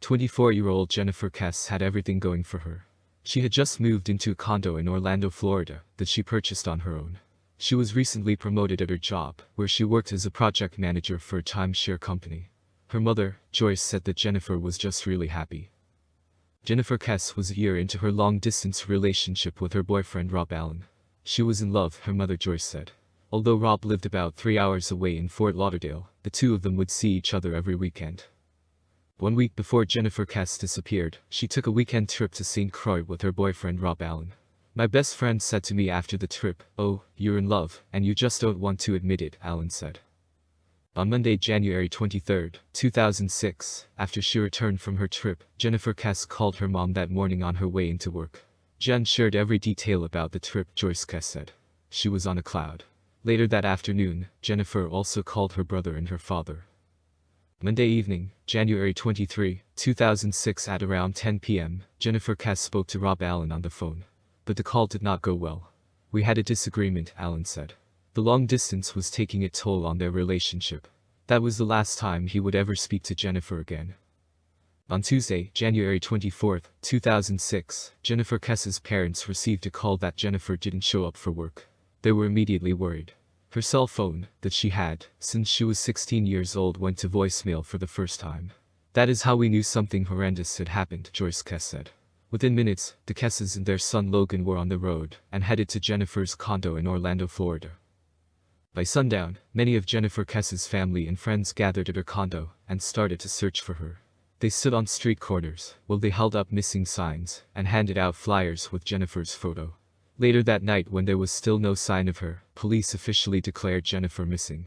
24-year-old Jennifer Kesse had everything going for her. She had just moved into a condo in Orlando, Florida, that she purchased on her own. She was recently promoted at her job, where she worked as a project manager for a timeshare company. Her mother, Joyce, said that Jennifer was just really happy. Jennifer Kesse was a year into her long-distance relationship with her boyfriend Rob Allen. She was in love, her mother Joyce said. Although Rob lived about 3 hours away in Fort Lauderdale, the two of them would see each other every weekend. 1 week before Jennifer Kesse disappeared, she took a weekend trip to St. Croix with her boyfriend Rob Allen. "My best friend said to me after the trip, 'Oh, you're in love, and you just don't want to admit it,'" Allen said. On Monday, January 23, 2006, after she returned from her trip, Jennifer Kesse called her mom that morning on her way into work. Jen shared every detail about the trip, Joyce Kesse said. She was on a cloud. Later that afternoon, Jennifer also called her brother and her father. Monday evening, January 23, 2006 at around 10 p.m., Jennifer Kesse spoke to Rob Allen on the phone. But the call did not go well. "We had a disagreement," Allen said. The long distance was taking a toll on their relationship. That was the last time he would ever speak to Jennifer again. On Tuesday, January 24, 2006, Jennifer Kesse's parents received a call that Jennifer didn't show up for work. They were immediately worried. Her cell phone, that she had since she was 16 years old, went to voicemail for the first time. "That is how we knew something horrendous had happened," Joyce Kesse said. Within minutes, the Kesses and their son Logan were on the road and headed to Jennifer's condo in Orlando, Florida. By sundown, many of Jennifer Kesse's family and friends gathered at her condo and started to search for her. They stood on street corners while they held up missing signs and handed out flyers with Jennifer's photo. Later that night, when there was still no sign of her, police officially declared Jennifer missing.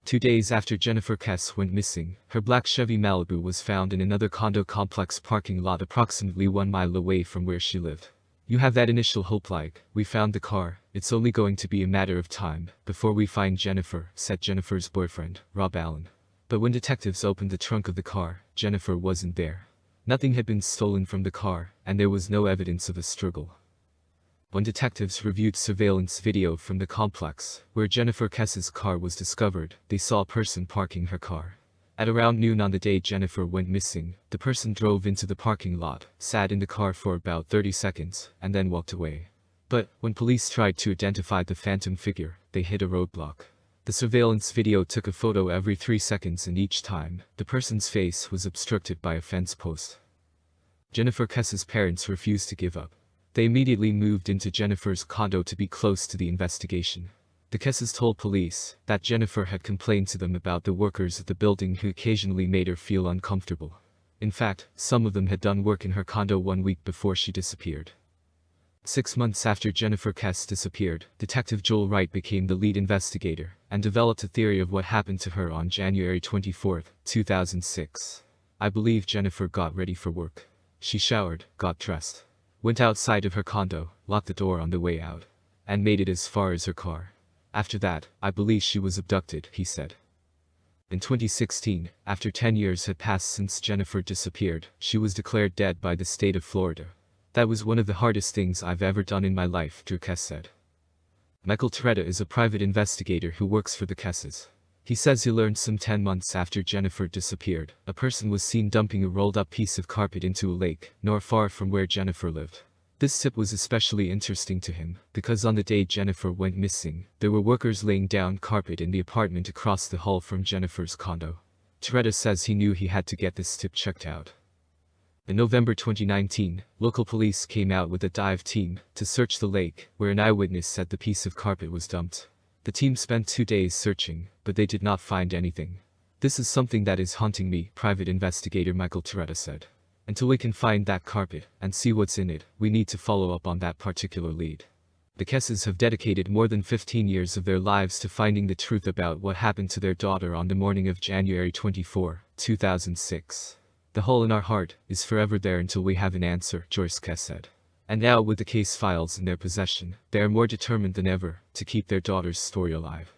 2 days after Jennifer Kesse went missing, her black Chevy Malibu was found in another condo complex parking lot approximately 1 mile away from where she lived. "You have that initial hope, like, we found the car, it's only going to be a matter of time before we find Jennifer," said Jennifer's boyfriend, Rob Allen. But when detectives opened the trunk of the car, Jennifer wasn't there. Nothing had been stolen from the car, and there was no evidence of a struggle. When detectives reviewed surveillance video from the complex, where Jennifer Kesse's car was discovered, they saw a person parking her car. At around noon on the day Jennifer went missing, the person drove into the parking lot, sat in the car for about 30 seconds, and then walked away. But when police tried to identify the phantom figure, they hit a roadblock. The surveillance video took a photo every 3 seconds, and each time, the person's face was obstructed by a fence post. Jennifer Kesse's parents refused to give up. They immediately moved into Jennifer's condo to be close to the investigation. The Kesses told police that Jennifer had complained to them about the workers at the building who occasionally made her feel uncomfortable. In fact, some of them had done work in her condo 1 week before she disappeared. 6 months after Jennifer Kesse disappeared, Detective Joel Wright became the lead investigator and developed a theory of what happened to her on January 24, 2006. "I believe Jennifer got ready for work. She showered, got dressed, went outside of her condo, locked the door on the way out, and made it as far as her car. After that, I believe she was abducted," he said. In 2016, after 10 years had passed since Jennifer disappeared, she was declared dead by the state of Florida. "That was one of the hardest things I've ever done in my life," Drew Kesse said. Michael Toretta is a private investigator who works for the Kesses. He says he learned some 10 months after Jennifer disappeared, a person was seen dumping a rolled-up piece of carpet into a lake, not far from where Jennifer lived. This tip was especially interesting to him, because on the day Jennifer went missing, there were workers laying down carpet in the apartment across the hall from Jennifer's condo. Toretta says he knew he had to get this tip checked out. In November 2019, local police came out with a dive team to search the lake, where an eyewitness said the piece of carpet was dumped. The team spent 2 days searching, but they did not find anything. "This is something that is haunting me," private investigator Michael Toretta said. "Until we can find that carpet and see what's in it, we need to follow up on that particular lead." The Kesses have dedicated more than 15 years of their lives to finding the truth about what happened to their daughter on the morning of January 24, 2006. "The hole in our heart is forever there until we have an answer," Joyce Kesse said. And now, with the case files in their possession, they are more determined than ever to keep their daughter's story alive.